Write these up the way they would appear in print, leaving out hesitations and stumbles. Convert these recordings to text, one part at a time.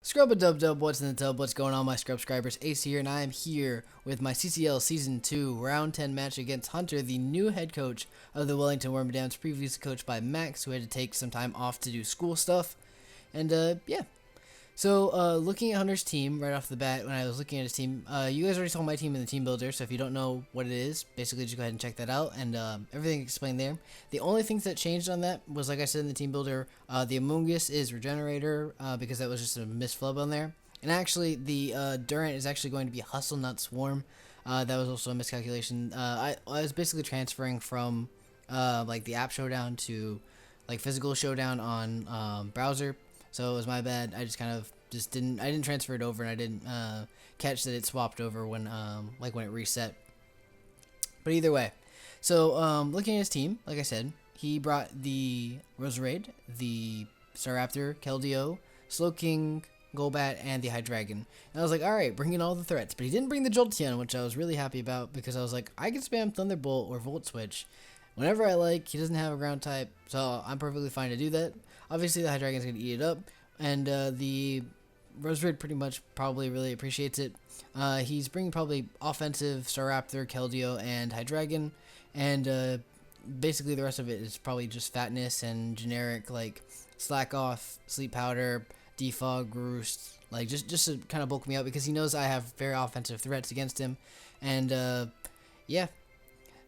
Scrub-a-dub-dub, what's in the tub, what's going on my scrubscribers? Ace here, and I am here with my CCL Season 2 Round 10 match against Hunter, the new head coach of the Wellington Wormadams, previously coached by Max, who had to take some time off to do school stuff. And, yeah. So, looking at Hunter's team right off the bat, when I was looking at his team, you guys already saw my team in the team builder, so if you don't know what it is, basically just go ahead and check that out, and everything explained there. The only things that changed on that was, like I said in the team builder, the Amoonguss is Regenerator, because that was just a misflub on there. And actually, the Durant is actually going to be Hustle Nut Swarm. That was also a miscalculation. I was basically transferring from, like, the app showdown to, like, physical showdown on browser. So it was my bad. I just kind of I didn't transfer it over, and I didn't catch that it swapped over when when it reset. But either way, so looking at his team, like I said, he brought the Roserade, the Staraptor, Keldeo, Slowking, Golbat, and the Hydreigon. And I was like, all right, bring in all the threats. But he didn't bring the Jolteon, which I was really happy about because I was like, I can spam Thunderbolt or Volt Switch whenever I like. He doesn't have a ground type, so I'm perfectly fine to do that. Obviously, the Hydreigon's going to eat it up, and the Roserade pretty much probably really appreciates it. He's bringing probably offensive Staraptor, Keldeo, and Hydreigon, and basically the rest of it is probably just fatness and generic, like, Slack Off, Sleep Powder, Defog, Roost, like, just to kind of bulk me out because he knows I have very offensive threats against him, and yeah.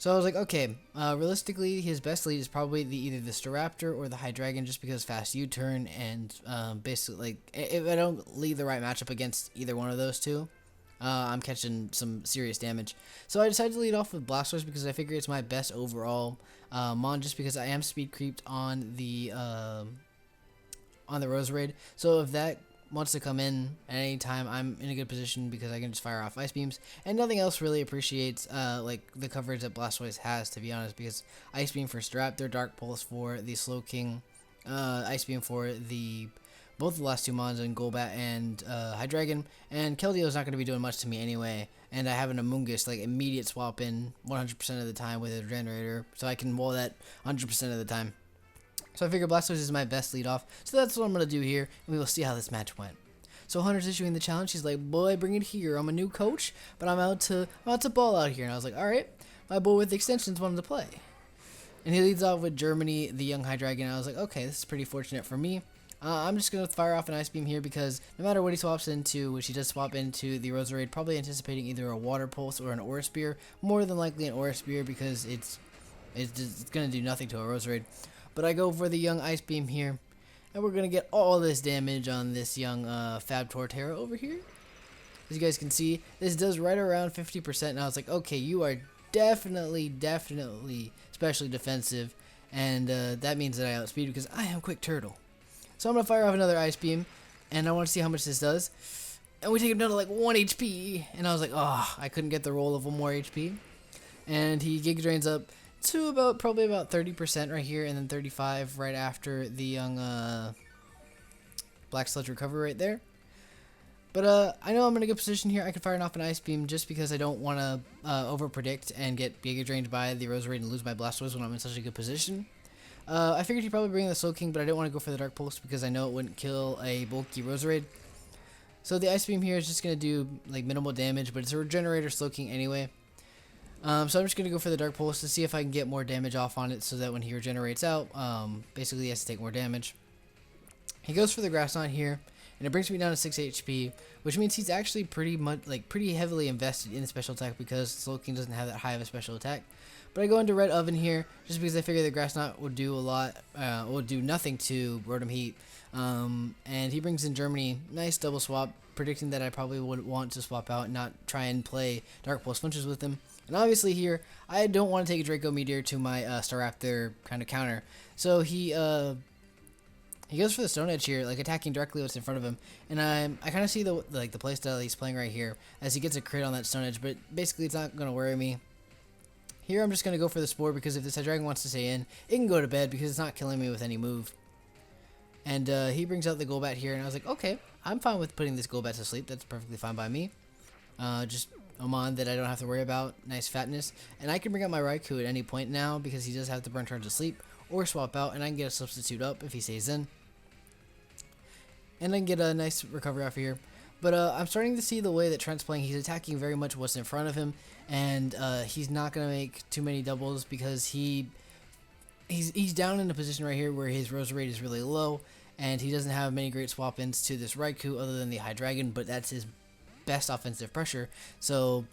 So I was like, okay, realistically, his best lead is probably either the Staraptor or the Hydreigon, just because fast U-turn, and basically, like, if I don't lead the right matchup against either one of those two, I'm catching some serious damage. So I decided to lead off with Blastoise because I figure it's my best overall mon, just because I am speed creeped on the Roserade. So if that wants to come in at any time, I'm in a good position because I can just fire off Ice Beams, and nothing else really appreciates like the coverage that Blastoise has, to be honest, because Ice Beam for Staraptor, Dark Pulse for the Slowking, Ice Beam for both the last two mons in Golbat and Hydreigon, and Keldeo is not going to be doing much to me anyway, and I have an Amoonguss, like, immediate swap in 100% of the time with a Regenerator, so I can wall that 100% of the time. So I figure Blastoise is my best lead off, so that's what I'm going to do here, and we will see how this match went. So Hunter's issuing the challenge. He's like, boy, bring it here. I'm a new coach, but I'm out to ball out here. And I was like, all right, my boy with the extensions wanted to play. And he leads off with Germany, the young Hydreigon. And I was like, okay, this is pretty fortunate for me. I'm just going to fire off an Ice Beam here because no matter what he swaps into, which he does swap into the Roserade, probably anticipating either a Water Pulse or an Aura Spear. More than likely an Aura Spear because it's going to do nothing to a Roserade. But I go for the young Ice Beam here, and we're going to get all this damage on this young Fab Torterra over here. As you guys can see, this does right around 50%, and I was like, okay, you are definitely especially defensive, and that means that I outspeed because I am Quick Turtle. So I'm going to fire off another Ice Beam, and I want to see how much this does. And we take him down to like 1 HP, and I was like, oh, I couldn't get the roll of 1 more HP. And he Giga Drains up to probably about 30% right here, and then 35 right after the young Black Sludge recover right there. But I know I'm in a good position here. I can fire off an Ice Beam just because I don't want to over predict and get Giga Drained by the Roserade and lose my Blastoise when I'm in such a good position. I figured he'd probably bring the Slowking, but I didn't want to go for the Dark Pulse because I know it wouldn't kill a bulky Roserade. So the Ice Beam here is just going to do like minimal damage, but it's a Regenerator Slowking anyway. So I'm just going to go for the Dark Pulse to see if I can get more damage off on it so that when he regenerates out, basically he has to take more damage. He goes for the Grass Knot here, and it brings me down to 6 HP, which means he's actually pretty heavily invested in the special attack because Slowking doesn't have that high of a special attack. But I go into Red Oven here just because I figure the Grass Knot will do will do nothing to Rotom Heat. And he brings in Germany, nice double swap, predicting that I probably would want to swap out and not try and play Dark Pulse Flinches with him. And obviously here, I don't want to take a Draco Meteor to my Staraptor kind of counter. So he goes for the Stone Edge here, like attacking directly what's in front of him. And I kind of see the playstyle he's playing right here as he gets a crit on that Stone Edge, but basically it's not going to worry me. Here I'm just going to go for the Spore because if this Hydreigon wants to stay in, it can go to bed because it's not killing me with any move. And he brings out the Golbat here, and I was like, okay, I'm fine with putting this Golbat to sleep. That's perfectly fine by me. Just a mon that I don't have to worry about. Nice fatness. And I can bring out my Raikou at any point now because he does have to burn turns to sleep or swap out, and I can get a substitute up if he stays in. and then get a nice recovery off here. But I'm starting to see the way that Trent's playing. He's attacking very much what's in front of him, and he's not going to make too many doubles because he's down in a position right here where his rose rate is really low, and he doesn't have many great swap-ins to this Raikou other than the Hydreigon, but that's his best offensive pressure, so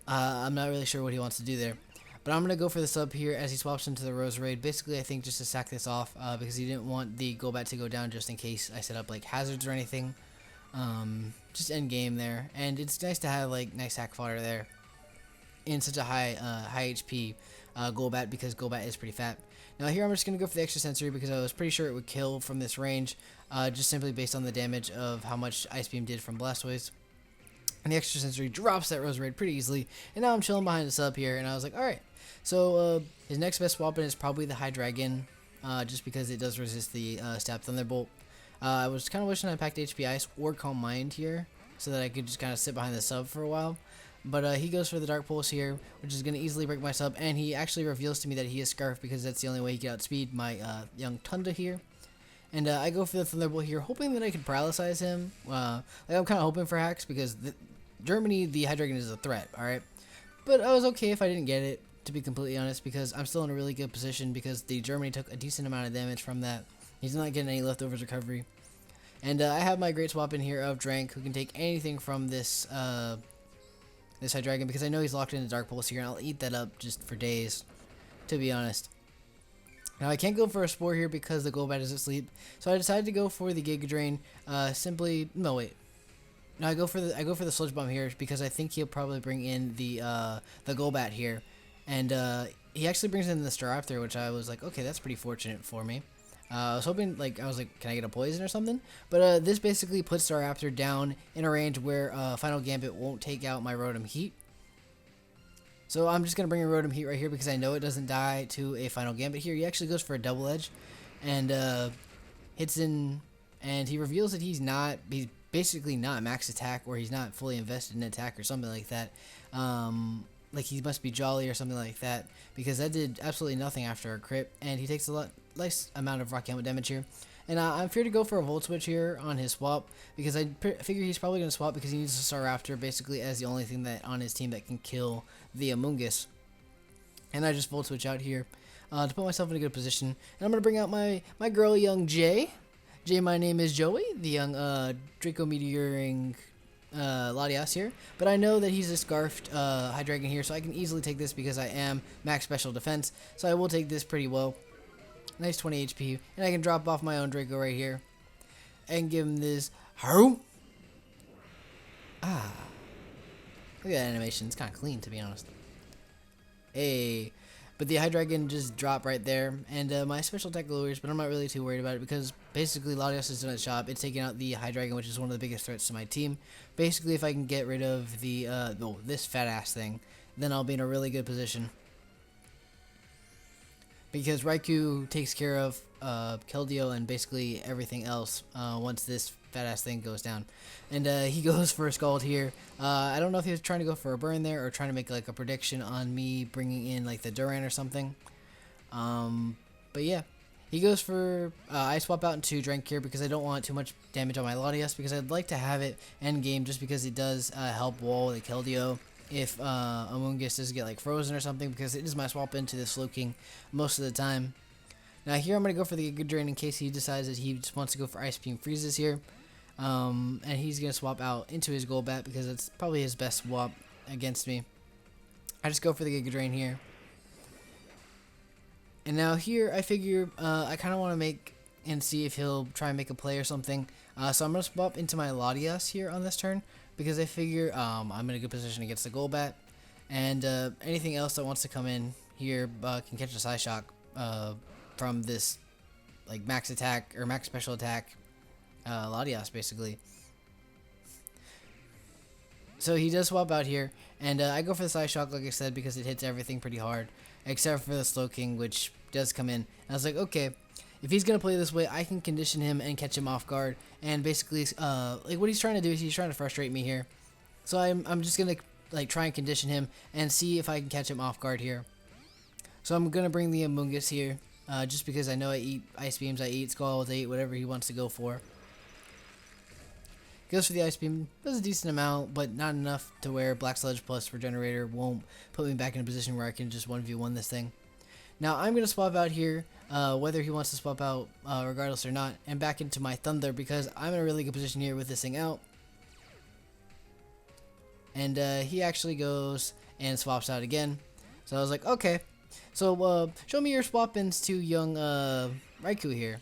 I'm not really sure what he wants to do there. But I'm going to go for the sub here as he swaps into the Rose Raid. Basically, I think just to sack this off because he didn't want the Golbat to go down just in case I set up like hazards or anything. Just end game there. And it's nice to have like nice hack fodder there in such a high HP Golbat because Golbat is pretty fat. Now here I'm just going to go for the extra sensory because I was pretty sure it would kill from this range just simply based on the damage of how much Ice Beam did from Blastoise. And the extra sensory drops that Rose Raid pretty easily. And now I'm chilling behind the sub here and I was like, alright. So his next best swap in is probably the Hydreigon just because it does resist the Stab Thunderbolt. I was kind of wishing I packed HP Ice or Calm Mind here so that I could just kind of sit behind the sub for a while. But he goes for the Dark Pulse here, which is going to easily break my sub, and he actually reveals to me that he is Scarf because that's the only way he can outspeed my young Tunda here. And I go for the Thunderbolt here, hoping that I can paralyze him. Like I'm kind of hoping for hacks because Germany, the Hydreigon is a threat, alright? But I was okay if I didn't get it, to be completely honest, because I'm still in a really good position because the Germany took a decent amount of damage from that. He's not getting any leftovers recovery. And I have my great swap in here of Drank, who can take anything from this this Hydreigon because I know he's locked into Dark Pulse here, and I'll eat that up just for days, to be honest. Now I can't go for a Spore here because the Golbat is asleep, so I decided to go for the Giga Drain. No wait. No, I go for the Sludge Bomb here because I think he'll probably bring in the Golbat here, and he actually brings in the Staraptor, which I was like, okay, that's pretty fortunate for me. I was hoping, can I get a poison or something? But this basically puts Staraptor down in a range where Final Gambit won't take out my Rotom Heat. So I'm just going to bring a Rotom Heat right here because I know it doesn't die to a Final Gambit here. He actually goes for a Double Edge and hits in, and he reveals that he's basically not max attack, or he's not fully invested in attack or something like that. Like he must be Jolly or something like that, because that did absolutely nothing after a crit, and he takes a nice amount of Rock Helmet damage here. And I'm feared to go for a Volt Switch here on his swap, because I figure he's probably going to swap because he needs a Staraptor basically as the only thing that on his team that can kill the Amoonguss. And I just Volt Switch out here to put myself in a good position. And I'm going to bring out my girl, young Jay. Jay, my name is Joey, the young Draco Meteoring Latias here, but I know that he's a Scarfed Hydreigon here, so I can easily take this because I am max special defense, so I will take this pretty well. Nice 20 HP, and I can drop off my own Draco right here and give him this Haru. Look at that animation. It's kind of clean, to be honest. Hey, but the Hydreigon just dropped right there, and my special attack lowers, but I'm not really too worried about it because basically Latias has done its job. It's taking out the Hydreigon, which is one of the biggest threats to my team. Basically, if I can get rid of the this fat ass thing, then I'll be in a really good position. Because Raikou takes care of Keldeo and basically everything else once this fat ass thing goes down. And he goes for a Scald here. I don't know if he was trying to go for a burn there or trying to make like a prediction on me bringing in like the Duran or something. But yeah, he goes for I swap out into Drank here because I don't want too much damage on my Latias, because I'd like to have it end game just because it does help wall the Keldeo if Amoonguss does get like frozen or something, because it is my swap into the Slowking most of the time. Now here I'm going to go for the Giga Drain in case he decides that he just wants to go for Ice Beam Freezes here. And he's going to swap out into his Golbat because it's probably his best swap against me. I just go for the Giga Drain here. And now here I figure I kind of want to make and see if he'll try and make a play or something. So I'm going to swap into my Latias here on this turn because I figure I'm in a good position against the Golbat. And anything else that wants to come in here can catch a Psyshock from this like max attack or max special attack Latias basically. So he does swap out here, and I go for the Psyshock like I said because it hits everything pretty hard except for the Slowking, which does come in. And I was like, okay, if he's gonna play this way, I can condition him and catch him off guard. And basically like what he's trying to do is he's trying to frustrate me here, so I'm just gonna like try and condition him and see if I can catch him off guard here. So I'm gonna bring the Amoonguss here just because I know I eat Ice Beams, I eat Scalds, I eat whatever he wants to go for. Goes for the Ice Beam. Does a decent amount, but not enough to where Black Sludge plus Regenerator won't put me back in a position where I can just 1v1 this thing. Now I'm going to swap out here, whether he wants to swap out regardless or not, and back into my Thunder because I'm in a really good position here with this thing out. And he actually goes and swaps out again. So I was like, okay. So show me your swap-ins to young Raikou here.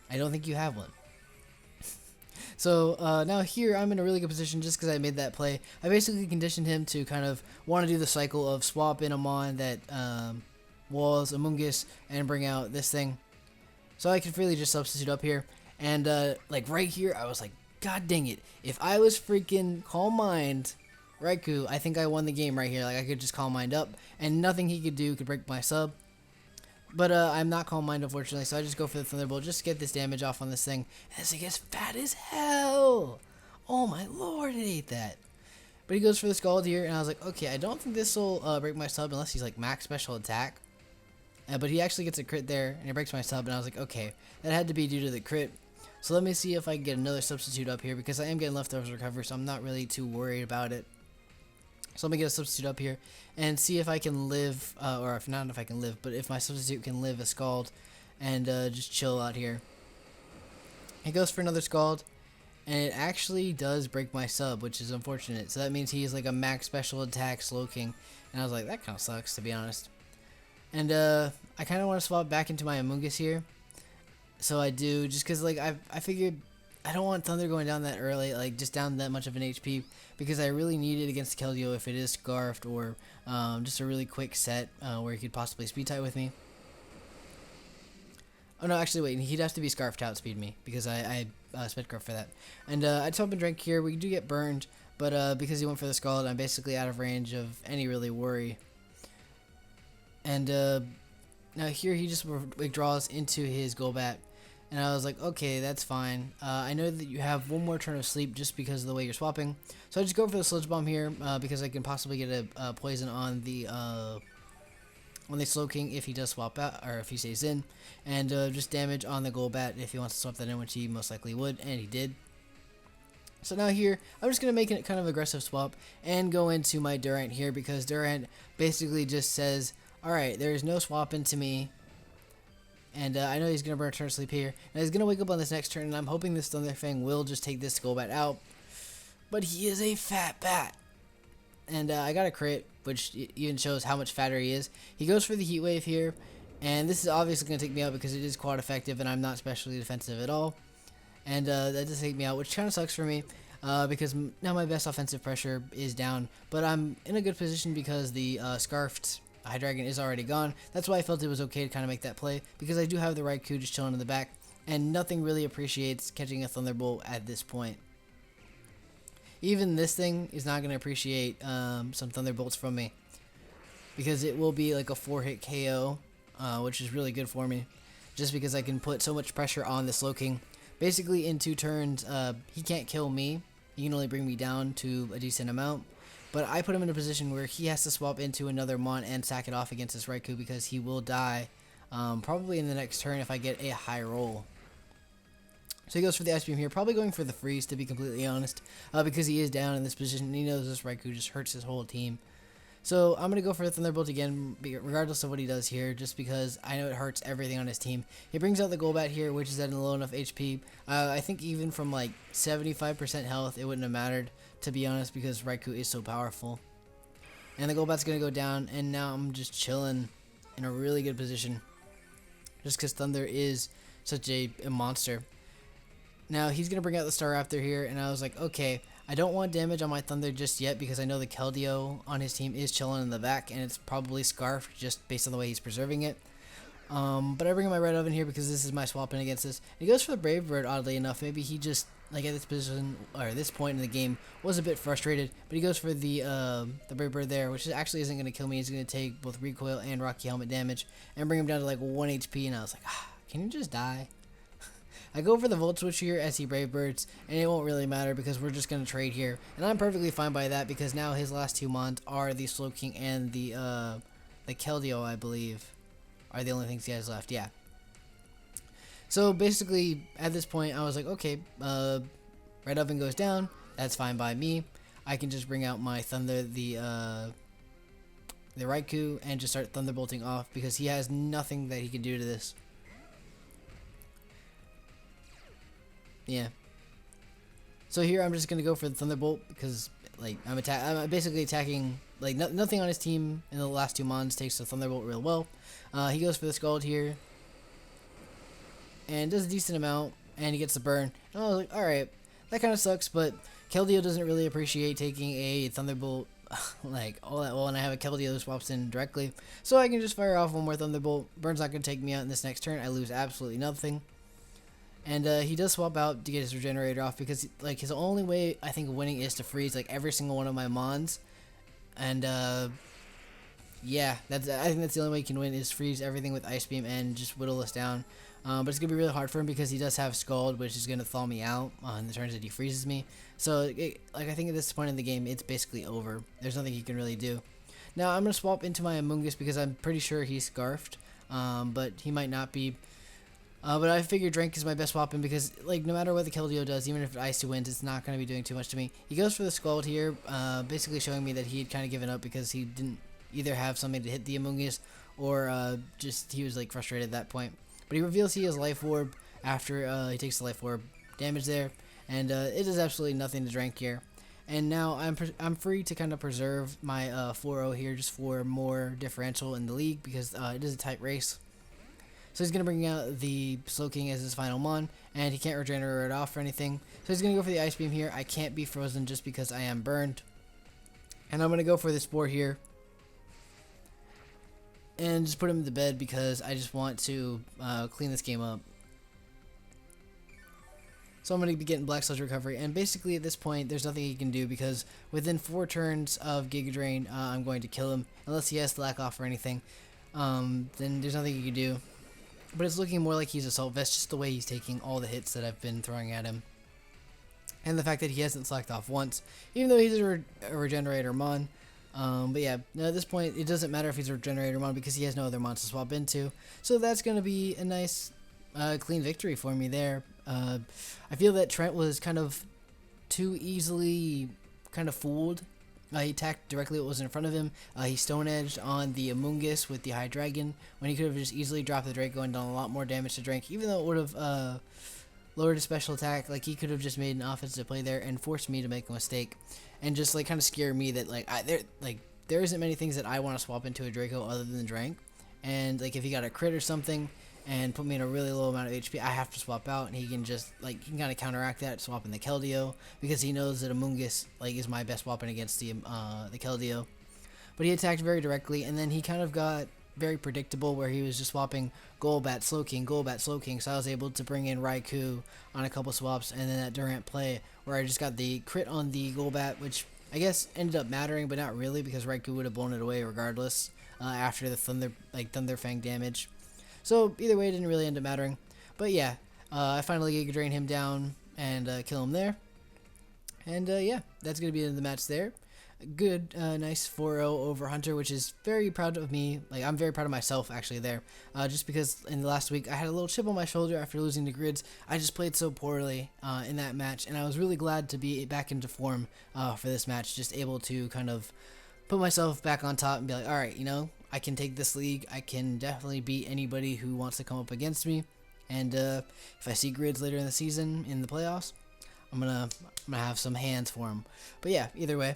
I don't think you have one. So now here I'm in a really good position just because I made that play. I basically conditioned him to kind of want to do the cycle of swap in a Mon that Walls, Amoonguss, and bring out this thing. So I could freely just substitute up here. And like right here, I was like, God dang it. If I was freaking Calm Mind Raikou, I think I won the game right here. Like I could just Calm Mind up and nothing he could do could break my sub. But I'm not Calm Mind, unfortunately, so I just go for the Thunderbolt just to get this damage off on this thing. And this thing gets fat as hell. Oh my lord, it ate that. But he goes for the Scald here, and I was like, okay, I don't think this will break my sub unless he's like max special attack. But he actually gets a crit there, and it breaks my sub, and I was like, okay, that had to be due to the crit. So let me see if I can get another substitute up here, because I am getting leftovers recovery, so I'm not really too worried about it. So let me get a substitute up here and see if I can live, or if not if I can live, but if my substitute can live a Scald and just chill out here. He goes for another Scald, and it actually does break my sub, which is unfortunate. So that means he's like a max special attack Slowking, and I was like, that kind of sucks, to be honest. And I kind of want to swap back into my Amoonguss here. So I do, just because like I figured I don't want Thunder going down that early, like just down that much of an HP, because I really need it against Keldeo if it is Scarfed or just a really quick set where he could possibly speed tie with me. Oh no, actually wait, he'd have to be Scarfed to outspeed me because I sped Scarf for that. And I'd swap and drink here. We do get burned, but because he went for the Scald, I'm basically out of range of any really worry. And now here he just withdraws into his Golbat. And I was like, okay, that's fine. I know that you have one more turn of sleep just because of the way you're swapping. So I just go for the Sludge Bomb here because I can possibly get a poison on the Slowking if he does swap out, or if he stays in. And just damage on the Golbat if he wants to swap that in, which he most likely would, and he did. So now here, I'm just going to make it kind of aggressive swap and go into my Durant here because Durant basically just says, alright, there is no swap into me. And I know he's going to burn a turn of sleep here. And he's going to wake up on this next turn, and I'm hoping this Thunder Fang will just take this Golbat out. But he is a fat bat. And I got a crit, which even shows how much fatter he is. He goes for the Heat Wave here. And this is obviously going to take me out because it is quad effective, and I'm not specially defensive at all. And that does take me out, which kind of sucks for me. Because now my best offensive pressure is down. But I'm in a good position because the Scarfed Hydreigon is already gone. That's why I felt it was okay to kind of make that play, because I do have the Raikou just chilling in the back, and nothing really appreciates catching a Thunderbolt at this point. Even this thing is not going to appreciate some Thunderbolts from me, because it will be like a 4-hit KO, which is really good for me, just because I can put so much pressure on the Slowking. Basically, in 2 turns, he can't kill me. He can only bring me down to a decent amount. But I put him in a position where he has to swap into another Mon and sack it off against this Raikou because he will die probably in the next turn if I get a high roll. So he goes for the Ice Beam here, probably going for the Freeze to be completely honest, because he is down in this position and he knows this Raikou just hurts his whole team. So I'm going to go for the Thunderbolt again, regardless of what he does here, just because I know it hurts everything on his team. He brings out the Golbat here, which is at a low enough HP. I think even from like 75% health, it wouldn't have mattered, to be honest, because Raikou is so powerful. And the Golbat's going to go down, and now I'm just chilling in a really good position, just because Thunder is such a monster. Now he's going to bring out the Staraptor here, and I was like, okay, I don't want damage on my Thunder just yet because I know the Keldeo on his team is chilling in the back, and it's probably Scarfed just based on the way he's preserving it. But I bring in my Red Oven here because this is my swap in against this. He goes for the Brave Bird, oddly enough. Maybe he just, like at this position, or this point in the game, was a bit frustrated. But he goes for the Brave Bird there, which actually isn't going to kill me. He's going to take both Recoil and Rocky Helmet damage and bring him down to like 1 HP. And I was like, can you just die? I go for the Volt Switch here as he Brave Birds, and it won't really matter because we're just going to trade here. And I'm perfectly fine by that because now his last 2 Mons are the Slowking and the Keldeo, I believe, are the only things he has left. Yeah. So basically, at this point, I was like, okay, Red Oven goes down. That's fine by me. I can just bring out my Thunder, the Raikou, and just start Thunderbolting off because he has nothing that he can do to this. Yeah. So here I'm just gonna go for the Thunderbolt because like I'm basically attacking like nothing on his team in the last 2 mons takes the Thunderbolt real well. He goes for the Scald here and does a decent amount, and he gets the burn. And I was like, all right, that kind of sucks, but Keldeo doesn't really appreciate taking a Thunderbolt like all that well, and I have a Keldeo that swaps in directly, so I can just fire off one more Thunderbolt. Burn's not gonna take me out in this next turn. I lose absolutely nothing. And he does swap out to get his Regenerator off because like his only way I think of winning is to freeze like every single one of my mons. And yeah, I think that's the only way he can win is freeze everything with Ice Beam and just whittle us down. But it's gonna be really hard for him because he does have Scald, which is gonna thaw me out in the turns that he freezes me. So like I think at this point in the game, it's basically over. There's nothing he can really do. Now I'm gonna swap into my Amoonguss because I'm pretty sure he's Scarfed, but he might not be. But I figure Drank is my best weapon because, like, no matter what the Keldeo does, even if Ice wins, it's not going to be doing too much to me. He goes for the Scald here, basically showing me that he had kind of given up because he didn't either have something to hit the Amoonguss or just he was, like, frustrated at that point. But he reveals he has Life Orb after he takes the Life Orb damage there, and it does absolutely nothing to Drank here. And now I'm free to kind of preserve my 4-0 here just for more differential in the league because it is a tight race. So he's going to bring out the Slowking as his final mon, and he can't regenerate it off or anything. So he's going to go for the Ice Beam here. I can't be frozen just because I am burned. And I'm going to go for the Spore here. And just put him to bed because I just want to clean this game up. So I'm going to be getting Black Sludge Recovery, and basically at this point there's nothing he can do because within 4 turns of Giga Drain I'm going to kill him. Unless he has Slack off or anything, then there's nothing he can do. But it's looking more like he's Assault Vest, just the way he's taking all the hits that I've been throwing at him. And the fact that he hasn't slacked off once, even though he's a Regenerator Mon. But yeah, at this point, it doesn't matter if he's a Regenerator Mon because he has no other Mons to swap into. So that's going to be a nice, clean victory for me there. I feel that Trent was kind of too easily kind of fooled. He attacked directly what was in front of him. He Stone Edged on the Amoonguss with the High Dragon when he could have just easily dropped the Draco and done a lot more damage to Drank, even though it would have lowered his special attack. Like he could have just made an offensive play there and forced me to make a mistake, and just like kind of scare me that there isn't many things that I want to swap into a Draco other than Drank, and like if he got a crit or something and put me in a really low amount of HP, I have to swap out, and he can just he can kind of counteract that swapping the Keldeo because he knows that Amoonguss is my best weapon against the Keldeo. But he attacked very directly, and then he kind of got very predictable where he was just swapping Golbat, Slowking, Golbat, Slowking, so I was able to bring in Raikou on a couple swaps, and then that Durant play where I just got the crit on the Golbat, which I guess ended up mattering, but not really because Raikou would have blown it away regardless after the Thunder Fang damage. So either way, it didn't really end up mattering. But yeah, I finally Giga Drain him down and kill him there. And yeah, that's going to be the end of the match there. Good, nice 4-0 over Hunter, which is very proud of me. Like, I'm very proud of myself, actually, there. Just because in the last week, I had a little chip on my shoulder after losing to Grids. I just played so poorly in that match, and I was really glad to be back into form for this match. Just able to kind of put myself back on top and be like, alright, you know, I can take this league. I can definitely beat anybody who wants to come up against me. And if I see Grids later in the season in the playoffs, I'm gonna have some hands for them. But yeah, either way,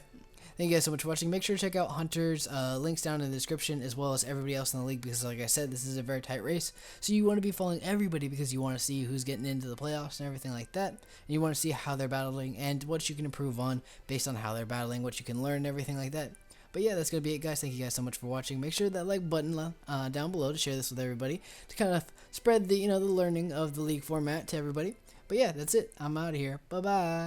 thank you guys so much for watching. Make sure to check out Hunter's links down in the description as well as everybody else in the league because, like I said, this is a very tight race. So you want to be following everybody because you want to see who's getting into the playoffs and everything like that. And you want to see how they're battling and what you can improve on based on how they're battling, what you can learn and everything like that. But yeah, that's going to be it, guys. Thank you guys so much for watching. Make sure that like button down below to share this with everybody to kind of spread the, the learning of the league format to everybody. But yeah, that's it. I'm out of here. Bye-bye.